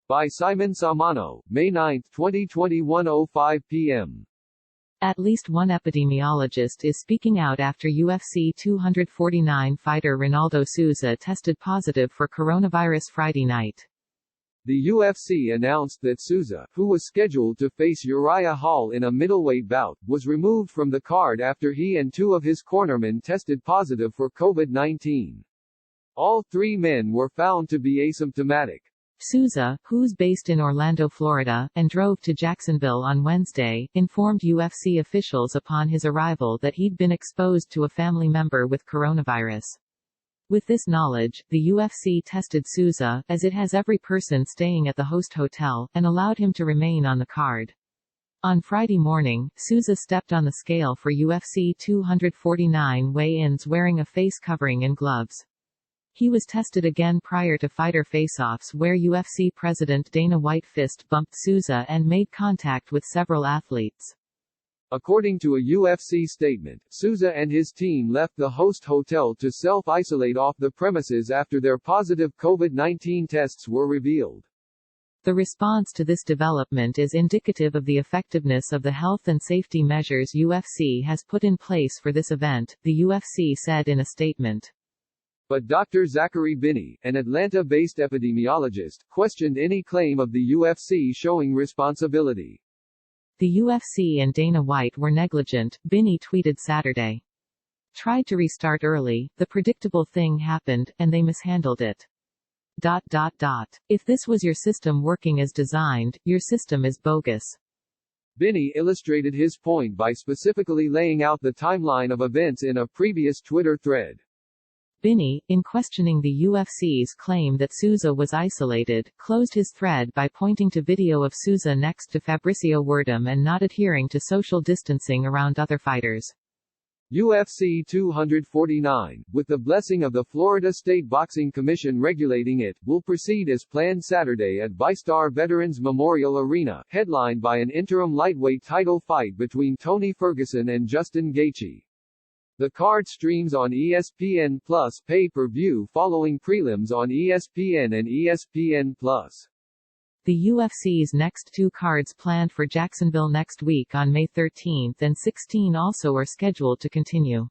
By Simon Samano, May 9, 2021, 05 p.m. At least one epidemiologist is speaking out after UFC 249 fighter Ronaldo Souza tested positive for coronavirus Friday night. The UFC announced that Souza, who was scheduled to face Uriah Hall in a middleweight bout, was removed from the card after he and two of his cornermen tested positive for COVID-19. All three men were found to be asymptomatic. Souza, who's based in Orlando, Florida, and drove to Jacksonville on Wednesday, informed UFC officials upon his arrival that he'd been exposed to a family member with coronavirus. With this knowledge, the UFC tested Souza, as it has every person staying at the host hotel, and allowed him to remain on the card. On Friday morning, Souza stepped on the scale for UFC 249 weigh-ins wearing a face covering and gloves. He was tested again prior to fighter face-offs where UFC President Dana White fist bumped Souza and made contact with several athletes. According to a UFC statement, Souza and his team left the host hotel to self-isolate off the premises after their positive COVID-19 tests were revealed. The response to this development is indicative of the effectiveness of the health and safety measures UFC has put in place for this event, the UFC said in a statement. But Dr. Zachary Binney, an Atlanta-based epidemiologist, questioned any claim of the UFC showing responsibility. The UFC and Dana White were negligent, Binney tweeted Saturday. Tried to restart early, the predictable thing happened, and they mishandled it. If this was your system working as designed, your system is bogus. Binney illustrated his point by specifically laying out the timeline of events in a previous Twitter thread. Binney, in questioning the UFC's claim that Souza was isolated, closed his thread by pointing to video of Souza next to Fabricio Werdum and not adhering to social distancing around other fighters. UFC 249, with the blessing of the Florida State Boxing Commission regulating it, will proceed as planned Saturday at VyStar Veterans Memorial Arena, headlined by an interim lightweight title fight between Tony Ferguson and Justin Gaethje. The card streams on ESPN Plus pay-per-view following prelims on ESPN and ESPN Plus. The UFC's next two cards planned for Jacksonville next week on May 13 and 16 also are scheduled to continue.